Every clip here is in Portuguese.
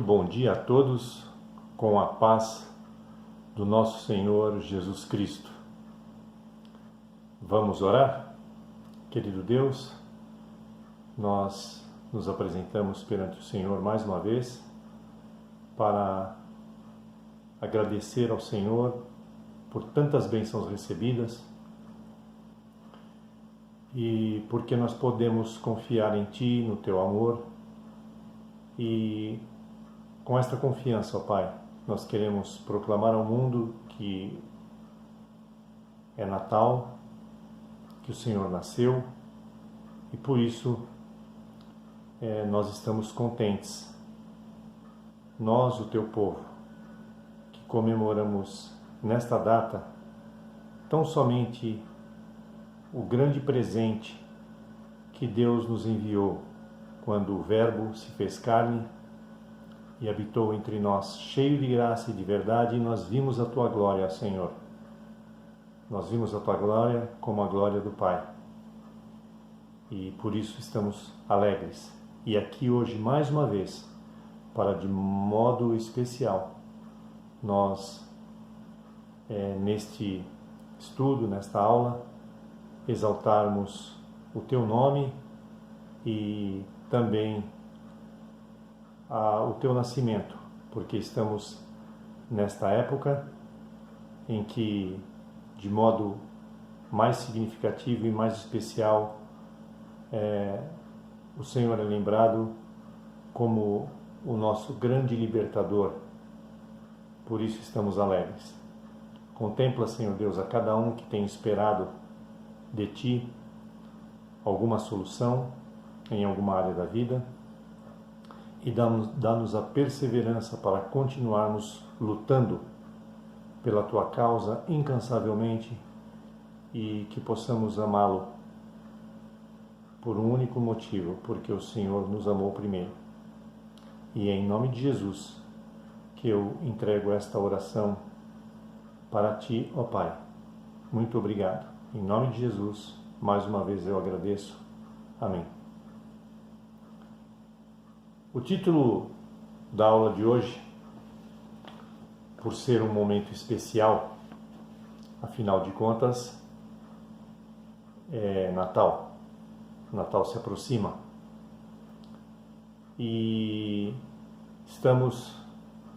bom dia a todos, com a paz do nosso Senhor Jesus Cristo. Vamos orar? Querido Deus, nós nos apresentamos perante o Senhor mais uma vez para agradecer ao Senhor por tantas bênçãos recebidas e porque nós podemos confiar em Ti, no Teu amor. E com esta confiança, ó Pai, nós queremos proclamar ao mundo que é Natal, que o Senhor nasceu, e por isso nós estamos contentes. Nós, o Teu povo, que comemoramos nesta data tão somente o grande presente que Deus nos enviou quando o Verbo se fez carne e habitou entre nós, cheio de graça e de verdade, e nós vimos a Tua glória, Senhor. Nós vimos a Tua glória como a glória do Pai. E por isso estamos alegres. E aqui hoje, mais uma vez, para de modo especial, nós, neste estudo, nesta aula, exaltarmos o Teu nome e também o Teu nascimento, porque estamos nesta época em que, de modo mais significativo e mais especial, o Senhor é lembrado como o nosso grande libertador. Por isso estamos alegres. Contempla, Senhor Deus, a cada um que tem esperado de Ti alguma solução em alguma área da vida e dá-nos a perseverança para continuarmos lutando pela Tua causa incansavelmente e que possamos amá-lo por um único motivo, porque o Senhor nos amou primeiro. E é em nome de Jesus que eu entrego esta oração para Ti, ó Pai. Muito obrigado. Em nome de Jesus, mais uma vez eu agradeço. Amém. O título da aula de hoje, por ser um momento especial, afinal de contas, é Natal. Natal se aproxima. E estamos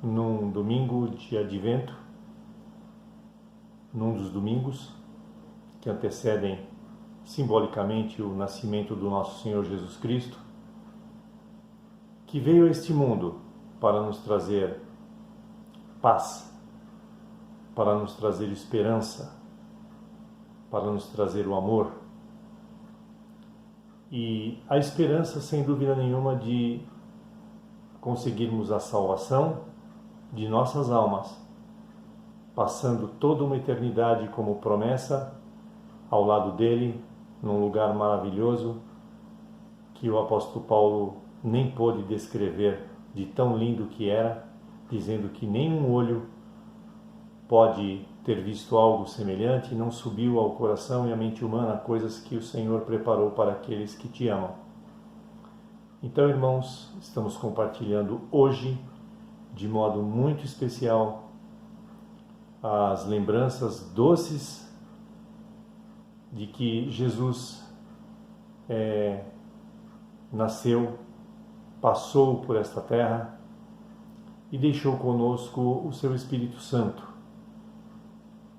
num domingo de Advento, num dos domingos que antecedem simbolicamente o nascimento do nosso Senhor Jesus Cristo, que veio a este mundo para nos trazer paz, para nos trazer esperança, para nos trazer o amor. E a esperança, sem dúvida nenhuma, de conseguirmos a salvação de nossas almas, passando toda uma eternidade como promessa ao lado dele, num lugar maravilhoso que o apóstolo Paulo nem pôde descrever de tão lindo que era, dizendo que nenhum olho pode ter visto algo semelhante, não subiu ao coração e à mente humana coisas que o Senhor preparou para aqueles que te amam. Então, irmãos, estamos compartilhando hoje, de modo muito especial, as lembranças doces de que Jesus nasceu, passou por esta terra e deixou conosco o seu Espírito Santo,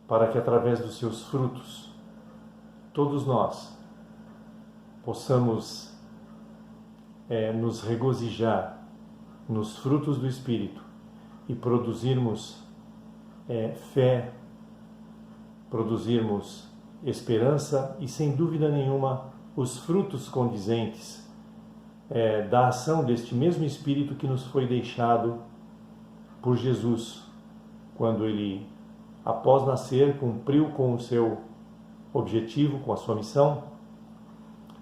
para que através dos seus frutos, todos nós possamos nos regozijar nos frutos do Espírito e produzirmos fé, produzirmos esperança e, sem dúvida nenhuma, os frutos condizentes da ação deste mesmo Espírito que nos foi deixado por Jesus, quando Ele, após nascer, cumpriu com o seu objetivo, com a sua missão,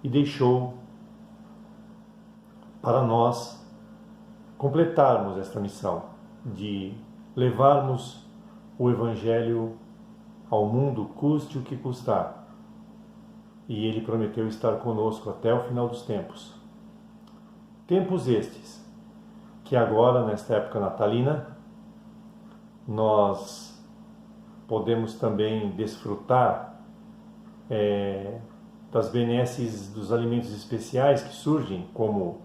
e deixou para nós completarmos esta missão de levarmos o Evangelho ao mundo, custe o que custar. E Ele prometeu estar conosco até o final dos tempos. Tempos estes que agora, nesta época natalina, nós podemos também desfrutar das benesses dos alimentos especiais que surgem, como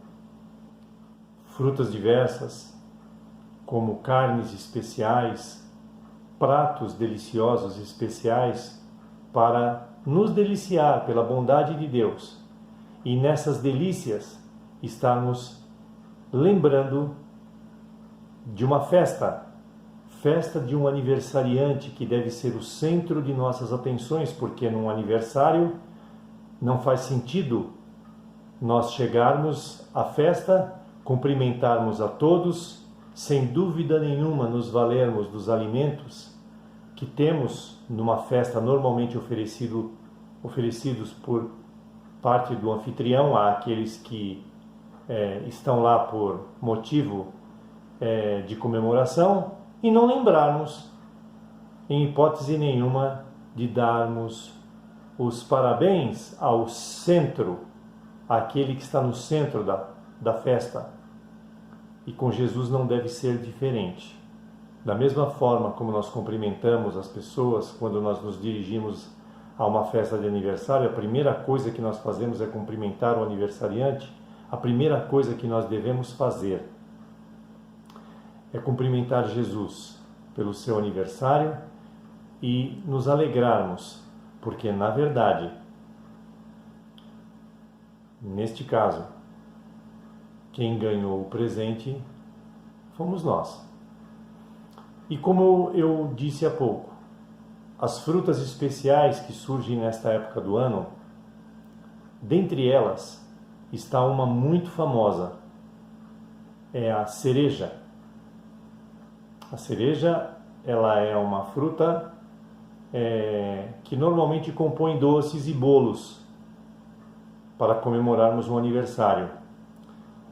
frutas diversas, como carnes especiais, pratos deliciosos especiais para nos deliciar pela bondade de Deus. E nessas delícias estamos lembrando de uma festa de um aniversariante que deve ser o centro de nossas atenções, porque num aniversário não faz sentido nós chegarmos à festa, cumprimentarmos a todos, sem dúvida nenhuma nos valermos dos alimentos que temos numa festa normalmente oferecidos por parte do anfitrião àqueles que estão lá por motivo de comemoração, e não lembrarmos, em hipótese nenhuma, de darmos os parabéns ao centro, àquele que está no centro da festa. E com Jesus não deve ser diferente. Da mesma forma como nós cumprimentamos as pessoas quando nós nos dirigimos a uma festa de aniversário, a primeira coisa que nós fazemos é cumprimentar o aniversariante. A primeira coisa que nós devemos fazer é cumprimentar Jesus pelo seu aniversário e nos alegrarmos, porque na verdade, neste caso, quem ganhou o presente fomos nós. E como eu disse há pouco, as frutas especiais que surgem nesta época do ano, dentre elas está uma muito famosa, é a cereja. A cereja, ela é uma fruta que normalmente compõe doces e bolos para comemorarmos um aniversário.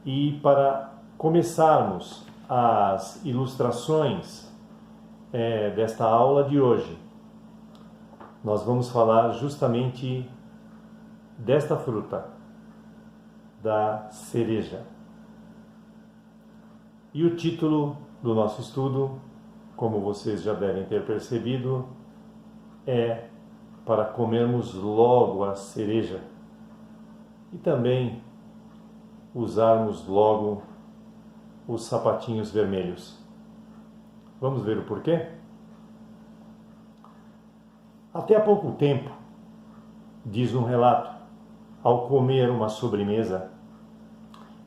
E para começarmos as ilustrações desta aula de hoje, nós vamos falar justamente desta fruta, da cereja. E o título do nosso estudo, como vocês já devem ter percebido, é para comermos logo a cereja e também usarmos logo os sapatinhos vermelhos. Vamos ver o porquê? Até há pouco tempo, diz um relato, ao comer uma sobremesa,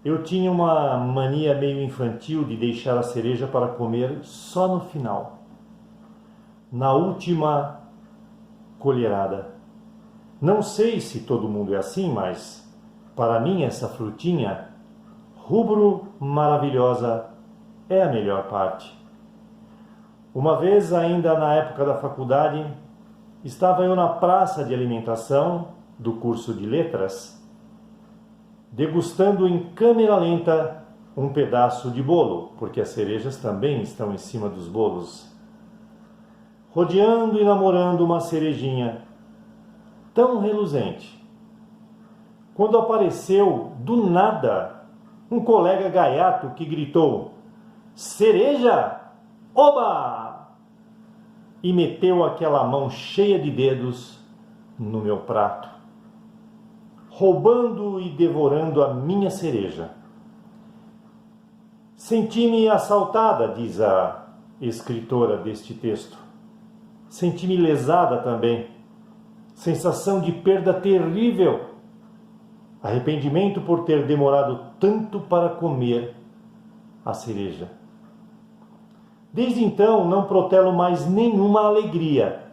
eu tinha uma mania meio infantil de deixar a cereja para comer só no final, na última colherada. Não sei se todo mundo é assim, mas para mim essa frutinha, rubro maravilhosa, é a melhor parte. Uma vez, ainda na época da faculdade, estava eu na praça de alimentação do curso de letras, degustando em câmera lenta um pedaço de bolo, porque as cerejas também estão em cima dos bolos. Rodeando e namorando uma cerejinha tão reluzente. Quando apareceu, do nada, um colega gaiato que gritou: "Cereja! Oba!" E meteu aquela mão cheia de dedos no meu prato, roubando e devorando a minha cereja. Senti-me assaltada, diz a escritora deste texto. Senti-me lesada também. Sensação de perda terrível. Arrependimento por ter demorado tanto para comer a cereja. Desde então não protelo mais nenhuma alegria.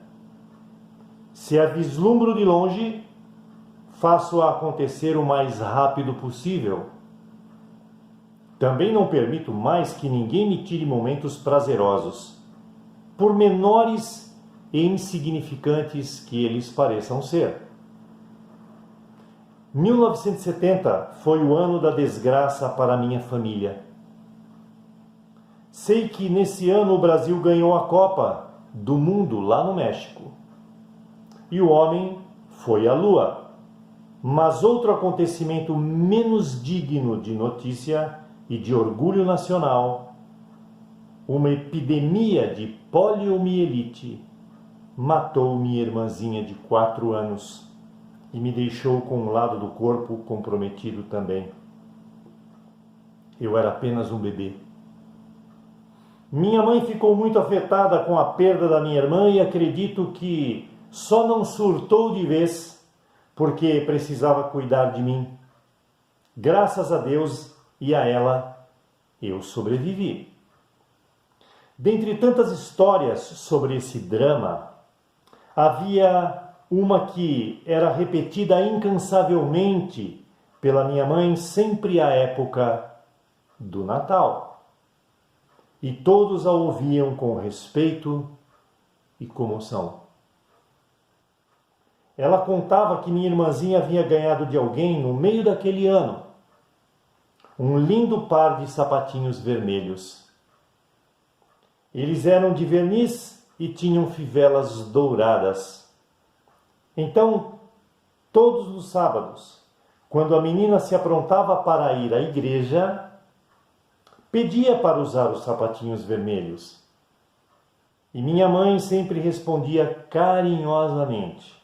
Se a vislumbro de longe, faço-a acontecer o mais rápido possível. Também não permito mais que ninguém me tire momentos prazerosos, por menores e insignificantes que eles pareçam ser. 1970 foi o ano da desgraça para minha família. Sei que nesse ano o Brasil ganhou a Copa do Mundo lá no México. E o homem foi à Lua. Mas outro acontecimento menos digno de notícia e de orgulho nacional, uma epidemia de poliomielite matou minha irmãzinha de 4 anos e me deixou com um lado do corpo comprometido também. Eu era apenas um bebê. Minha mãe ficou muito afetada com a perda da minha irmã e acredito que só não surtou de vez porque precisava cuidar de mim. Graças a Deus e a ela, eu sobrevivi. Dentre tantas histórias sobre esse drama, havia uma que era repetida incansavelmente pela minha mãe sempre à época do Natal. E todos a ouviam com respeito e comoção. Ela contava que minha irmãzinha havia ganhado de alguém no meio daquele ano um lindo par de sapatinhos vermelhos. Eles eram de verniz e tinham fivelas douradas. Então, todos os sábados, quando a menina se aprontava para ir à igreja, pedia para usar os sapatinhos vermelhos. E minha mãe sempre respondia carinhosamente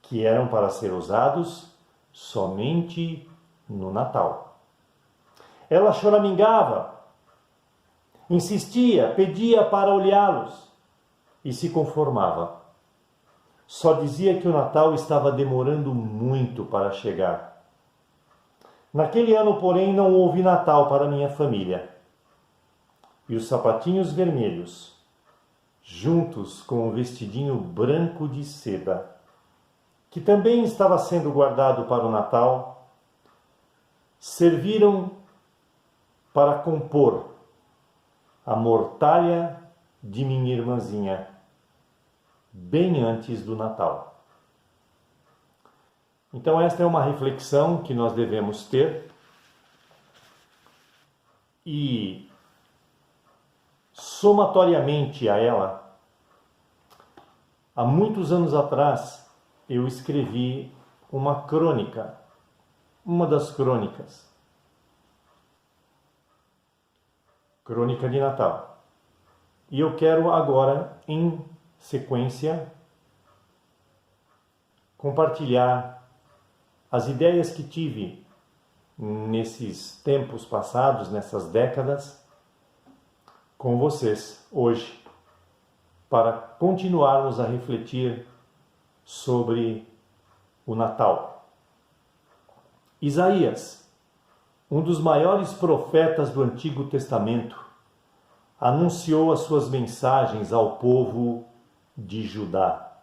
que eram para ser usados somente no Natal. Ela choramingava, insistia, pedia para olhá-los e se conformava. Só dizia que o Natal estava demorando muito para chegar. Naquele ano, porém, não houve Natal para minha família. E os sapatinhos vermelhos, juntos com o vestidinho branco de seda, que também estava sendo guardado para o Natal, serviram para compor a mortalha de minha irmãzinha, bem antes do Natal. Então esta é uma reflexão que nós devemos ter e, somatoriamente a ela, há muitos anos atrás eu escrevi uma crônica, uma das crônicas, Crônica de Natal. E eu quero agora, em sequência, compartilhar as ideias que tive nesses tempos passados, nessas décadas, com vocês hoje, para continuarmos a refletir sobre o Natal. Isaías, um dos maiores profetas do Antigo Testamento, anunciou as suas mensagens ao povo de Judá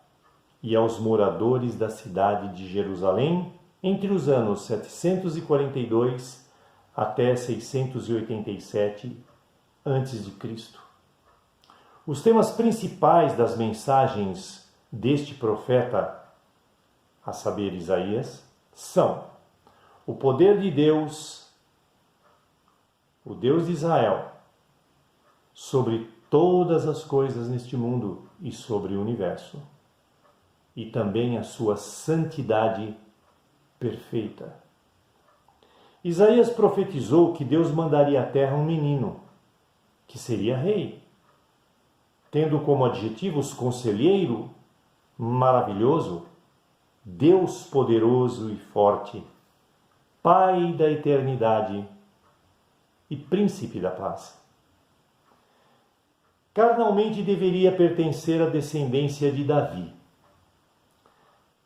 e aos moradores da cidade de Jerusalém entre os anos 742 até 687 a.C. Os temas principais das mensagens deste profeta, a saber, Isaías, são o poder de Deus, o Deus de Israel, sobre todas as coisas neste mundo e sobre o universo, e também a sua santidade perfeita. Isaías profetizou que Deus mandaria à terra um menino, que seria rei, tendo como adjetivos conselheiro, maravilhoso, Deus poderoso e forte, Pai da eternidade e Príncipe da paz. Carnalmente deveria pertencer à descendência de Davi.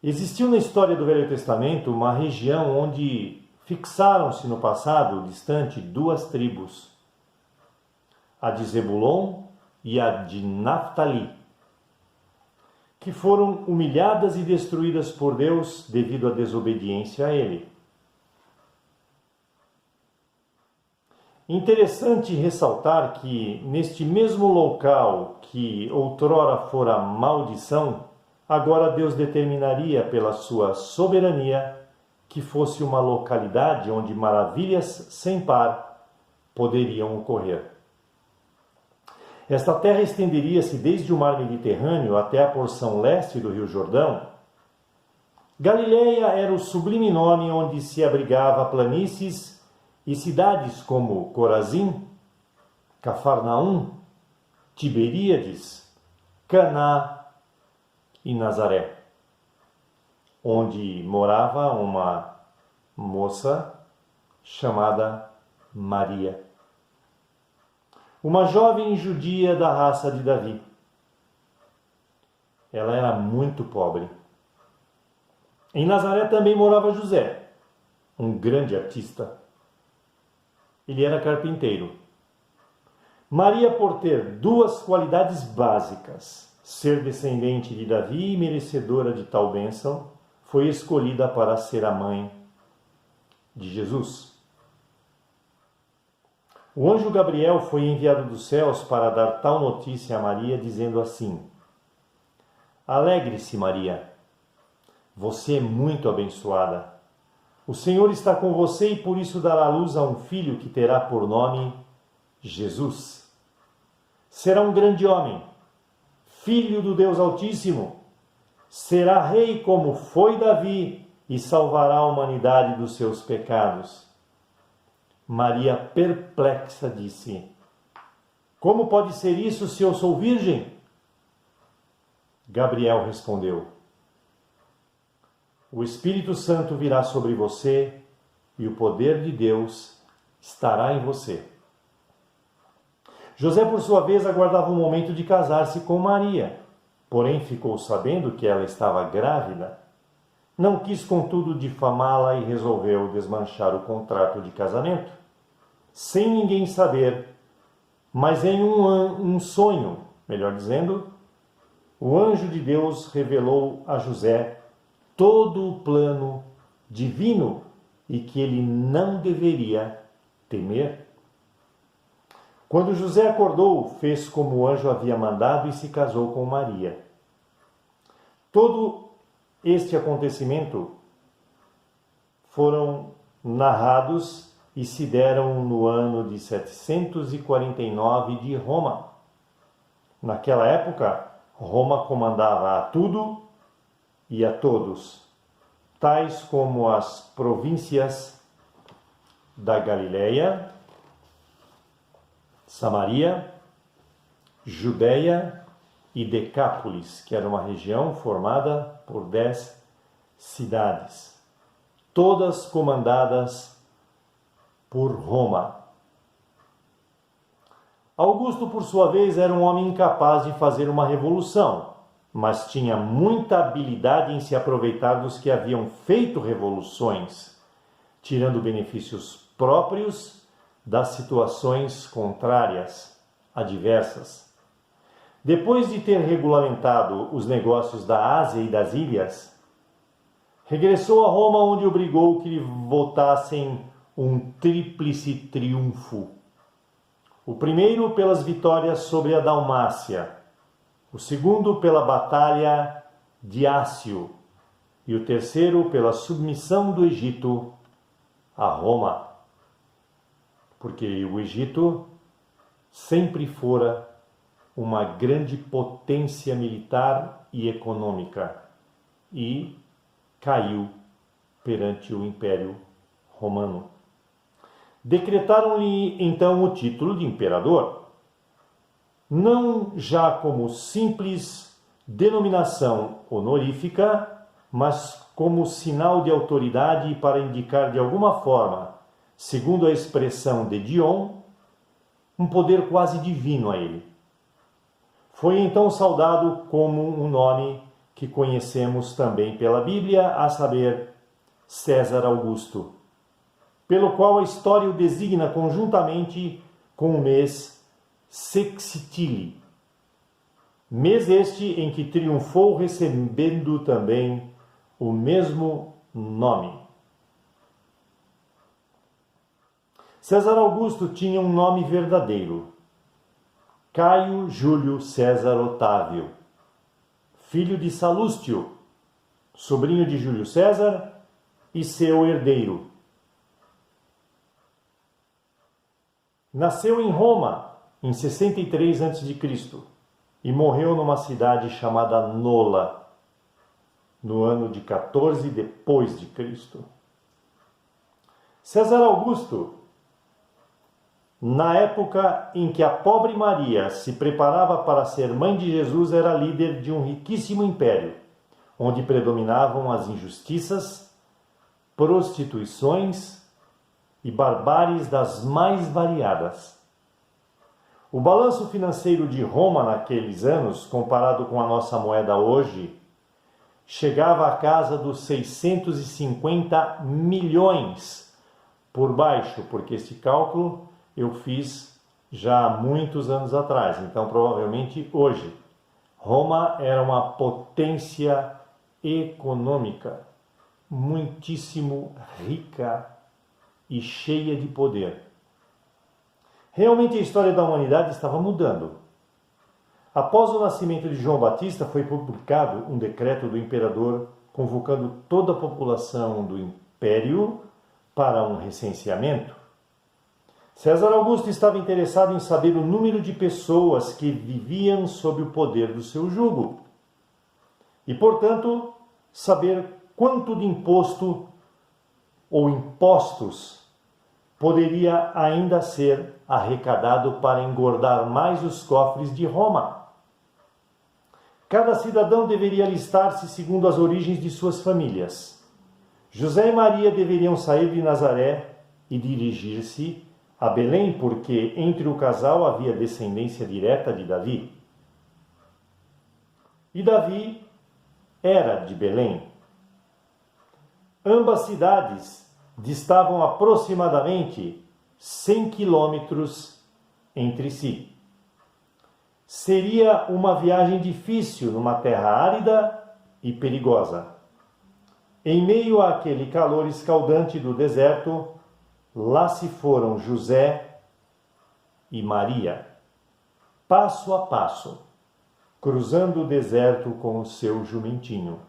Existiu na história do Velho Testamento uma região onde fixaram-se no passado distante 2 tribos, a de Zebulon e a de Naftali, que foram humilhadas e destruídas por Deus devido à desobediência a Ele. Interessante ressaltar que, neste mesmo local que outrora fora maldição, agora Deus determinaria pela sua soberania que fosse uma localidade onde maravilhas sem par poderiam ocorrer. Esta terra estenderia-se desde o mar Mediterrâneo até a porção leste do Rio Jordão. Galileia era o sublime nome onde se abrigava planícies e cidades como Corazim, Cafarnaum, Tiberíades, Caná e Nazaré, onde morava uma moça chamada Maria, uma jovem judia da raça de Davi. Ela era muito pobre. Em Nazaré também morava José, um grande artista. Ele era carpinteiro. Maria, por ter duas qualidades básicas, ser descendente de Davi e merecedora de tal bênção, foi escolhida para ser a mãe de Jesus. O anjo Gabriel foi enviado dos céus para dar tal notícia a Maria, dizendo assim: Alegre-se, Maria, você é muito abençoada. O Senhor está com você e por isso dará luz a um filho que terá por nome Jesus. Será um grande homem, filho do Deus Altíssimo. Será rei como foi Davi e salvará a humanidade dos seus pecados. Maria, perplexa, disse: Como pode ser isso se eu sou virgem? Gabriel respondeu: O Espírito Santo virá sobre você e o poder de Deus estará em você. José, por sua vez, aguardava o momento de casar-se com Maria, porém ficou sabendo que ela estava grávida. Não quis, contudo, difamá-la e resolveu desmanchar o contrato de casamento, sem ninguém saber, mas em um sonho, melhor dizendo, o anjo de Deus revelou a José todo o plano divino e que ele não deveria temer. Quando José acordou, fez como o anjo havia mandado e se casou com Maria. Todo este acontecimento foram narrados e se deram no ano de 749 de Roma. Naquela época, Roma comandava a tudo e a todos, tais como as províncias da Galileia, Samaria, Judeia e Decápolis, que era uma região formada por 10 cidades, todas comandadas por Roma. Augusto, por sua vez, era um homem incapaz de fazer uma revolução, mas tinha muita habilidade em se aproveitar dos que haviam feito revoluções, tirando benefícios próprios das situações contrárias, adversas. Depois de ter regulamentado os negócios da Ásia e das ilhas, regressou a Roma, onde obrigou que lhe votassem um tríplice triunfo. O primeiro pelas vitórias sobre a Dalmácia, o segundo pela batalha de Ácio e o terceiro pela submissão do Egito a Roma. Porque o Egito sempre fora uma grande potência militar e econômica e caiu perante o Império Romano. Decretaram-lhe então o título de imperador, não já como simples denominação honorífica, mas como sinal de autoridade para indicar de alguma forma, segundo a expressão de Dion, um poder quase divino a ele. Foi então saudado como um nome que conhecemos também pela Bíblia, a saber, César Augusto, pelo qual a história o designa conjuntamente com o mês Sextile, mês este em que triunfou, recebendo também o mesmo nome. César Augusto tinha um nome verdadeiro: Caio Júlio César Otávio, filho de Salústio, sobrinho de Júlio César e seu herdeiro. Nasceu em Roma em 63 a.C. e morreu numa cidade chamada Nola, no ano de 14 depois de Cristo. César Augusto na época em que a pobre Maria se preparava para ser mãe de Jesus, era líder de um riquíssimo império, onde predominavam as injustiças, prostituições e barbáries das mais variadas. O balanço financeiro de Roma naqueles anos, comparado com a nossa moeda hoje, chegava à casa dos 650 milhões, por baixo, porque esse cálculo eu fiz já há muitos anos atrás, então provavelmente hoje. Roma era uma potência econômica, muitíssimo rica e cheia de poder. Realmente a história da humanidade estava mudando. Após o nascimento de João Batista, foi publicado um decreto do imperador convocando toda a população do império para um recenseamento. César Augusto estava interessado em saber o número de pessoas que viviam sob o poder do seu jugo e, portanto, saber quanto de imposto ou impostos poderia ainda ser arrecadado para engordar mais os cofres de Roma. Cada cidadão deveria alistar-se segundo as origens de suas famílias. José e Maria deveriam sair de Nazaré e dirigir-se a Belém, porque entre o casal havia descendência direta de Davi. E Davi era de Belém. Ambas cidades distavam aproximadamente 100 quilômetros entre si. Seria uma viagem difícil numa terra árida e perigosa. Em meio àquele calor escaldante do deserto, lá se foram José e Maria, passo a passo, cruzando o deserto com o seu jumentinho.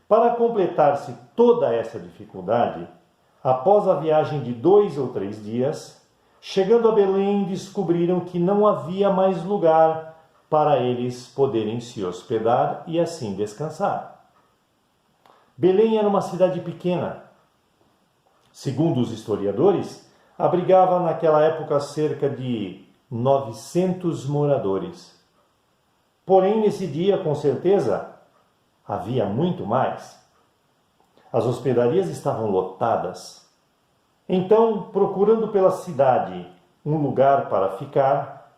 Para completar-se toda essa dificuldade, após a viagem de 2 ou 3 dias, chegando a Belém, descobriram que não havia mais lugar para eles poderem se hospedar e assim descansar. Belém era uma cidade pequena. Segundo os historiadores, abrigava naquela época cerca de 900 moradores. Porém, nesse dia, com certeza, havia muito mais. As hospedarias estavam lotadas. Então, procurando pela cidade um lugar para ficar,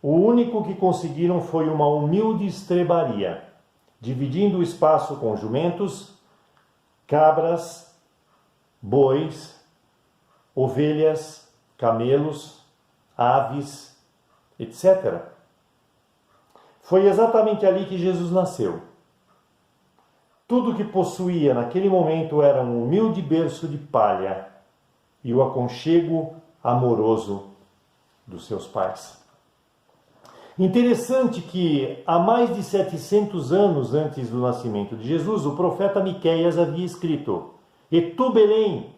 o único que conseguiram foi uma humilde estrebaria, dividindo o espaço com jumentos, cabras, bois, ovelhas, camelos, aves, etc. Foi exatamente ali que Jesus nasceu. Tudo que possuía naquele momento era um humilde berço de palha e o aconchego amoroso dos seus pais. Interessante que, há mais de 700 anos antes do nascimento de Jesus, o profeta Miqueias havia escrito: "E tu, Belém,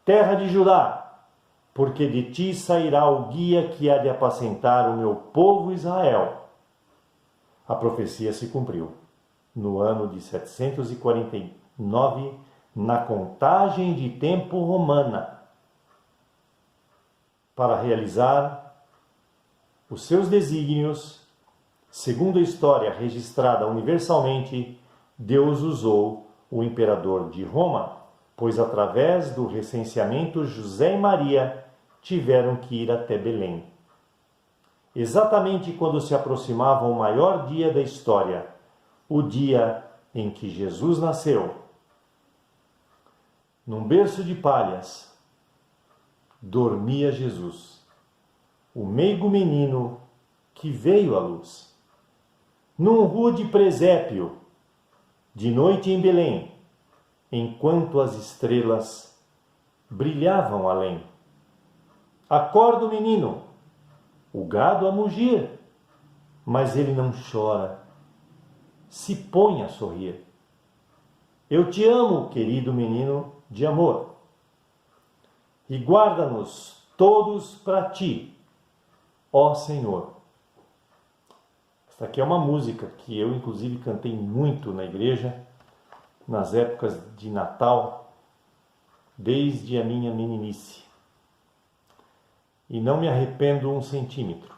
terra de Judá, porque de ti sairá o guia que há de apacentar o meu povo Israel." A profecia se cumpriu no ano de 749, na contagem de tempo romana, para realizar os seus desígnios. Segundo a história registrada universalmente, Deus usou o imperador de Roma, pois através do recenseamento José e Maria tiveram que ir até Belém. Exatamente quando se aproximava o maior dia da história, o dia em que Jesus nasceu. Num berço de palhas, dormia Jesus, o meigo menino que veio à luz. Num rude presépio, de noite em Belém, enquanto as estrelas brilhavam além. Acorda o menino, o gado a mugir, mas ele não chora, se põe a sorrir. Eu te amo, querido menino de amor, e guarda-nos todos para ti, ó Senhor. Esta aqui é uma música que eu, inclusive, cantei muito na igreja, nas épocas de Natal, desde a minha meninice. e não me arrependo 1 centímetro,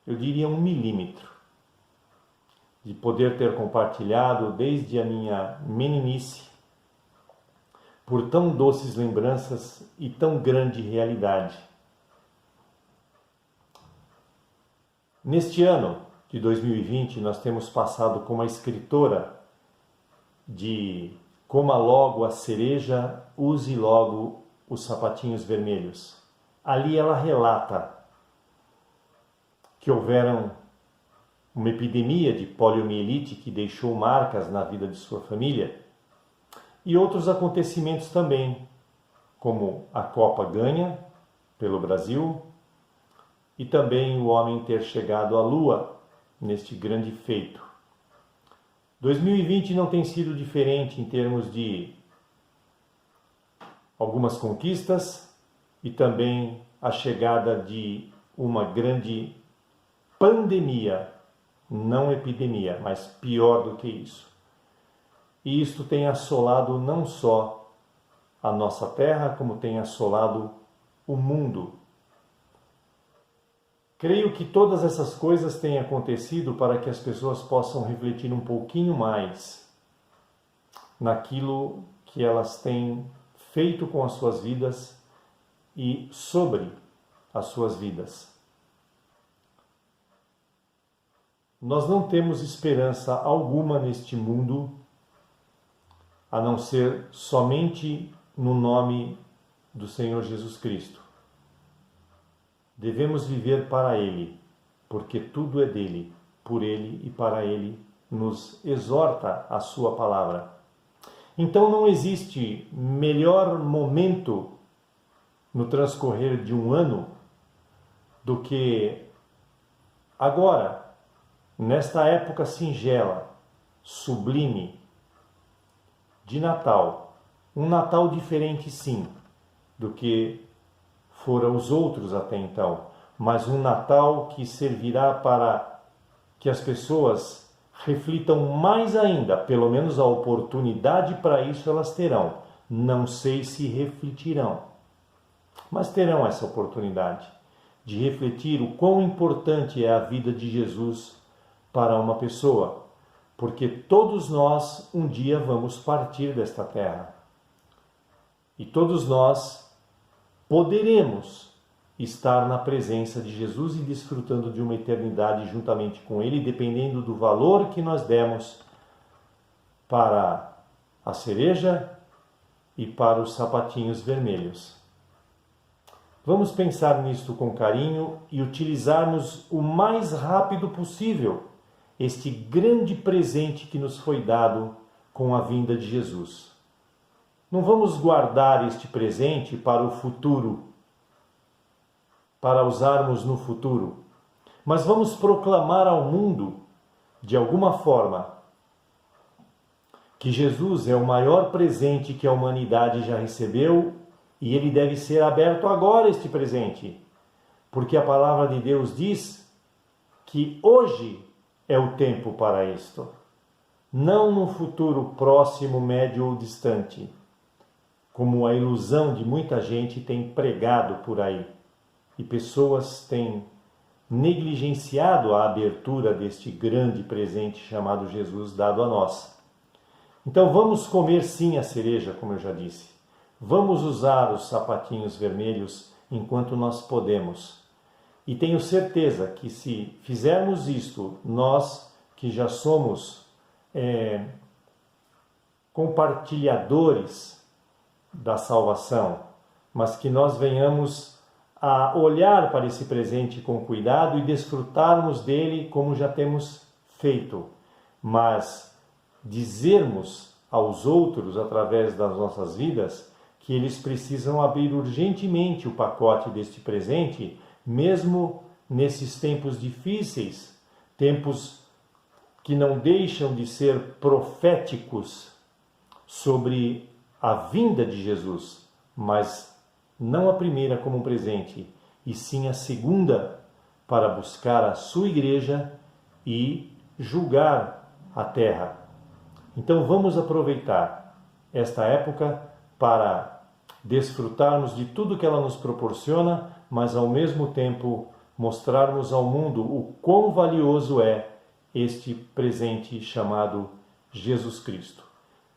eu diria 1 milímetro, de poder ter compartilhado desde a minha meninice por tão doces lembranças e tão grande realidade. Neste ano de 2020, nós temos passado com uma escritora de Coma logo a cereja, use logo os sapatinhos vermelhos. Ali ela relata que houveram uma epidemia de poliomielite que deixou marcas na vida de sua família e outros acontecimentos também, como a Copa ganha pelo Brasil e também o homem ter chegado à Lua neste grande feito. 2020 não tem sido diferente em termos de algumas conquistas e também a chegada de uma grande pandemia, não epidemia, mas pior do que isso. E isto tem assolado não só a nossa terra, como tem assolado o mundo. Creio que todas essas coisas têm acontecido para que as pessoas possam refletir um pouquinho mais naquilo que elas têm feito com as suas vidas e sobre as suas vidas. Nós não temos esperança alguma neste mundo, a não ser somente no nome do Senhor Jesus Cristo. Devemos viver para Ele, porque tudo é dele, por Ele e para Ele nos exorta a sua palavra. Então não existe melhor momento no transcorrer de um ano do que agora, nesta época singela, sublime, de Natal. Um Natal diferente, sim, do que foram os outros até então, mas um Natal que servirá para que as pessoas reflitam mais ainda, pelo menos a oportunidade para isso elas terão. Não sei se refletirão, mas terão essa oportunidade de refletir o quão importante é a vida de Jesus para uma pessoa, porque todos nós um dia vamos partir desta terra. E todos nós poderemos estar na presença de Jesus e desfrutando de uma eternidade juntamente com Ele, dependendo do valor que nós demos para a cereja e para os sapatinhos vermelhos. Vamos pensar nisto com carinho e utilizarmos o mais rápido possível este grande presente que nos foi dado com a vinda de Jesus. Não vamos guardar este presente para o futuro, para usarmos no futuro, mas vamos proclamar ao mundo, de alguma forma, que Jesus é o maior presente que a humanidade já recebeu e ele deve ser aberto agora, este presente, porque a palavra de Deus diz que hoje é o tempo para isto, não no futuro próximo, médio ou distante, como a ilusão de muita gente tem pregado por aí, e pessoas têm negligenciado a abertura deste grande presente chamado Jesus dado a nós. Então vamos comer sim a cereja, como eu já disse. Vamos usar os sapatinhos vermelhos enquanto nós podemos. E tenho certeza que se fizermos isto, nós que já somos compartilhadores da salvação, mas que nós venhamos a olhar para esse presente com cuidado e desfrutarmos dele como já temos feito, mas dizermos aos outros, através das nossas vidas, que eles precisam abrir urgentemente o pacote deste presente, mesmo nesses tempos difíceis, tempos que não deixam de ser proféticos sobre a vinda de Jesus, mas não a primeira como um presente, e sim a segunda para buscar a sua igreja e julgar a terra. Então vamos aproveitar esta época para desfrutarmos de tudo que ela nos proporciona, mas ao mesmo tempo mostrarmos ao mundo o quão valioso é este presente chamado Jesus Cristo.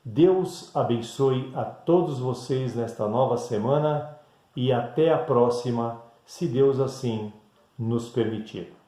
Deus abençoe a todos vocês nesta nova semana e até a próxima, se Deus assim nos permitir.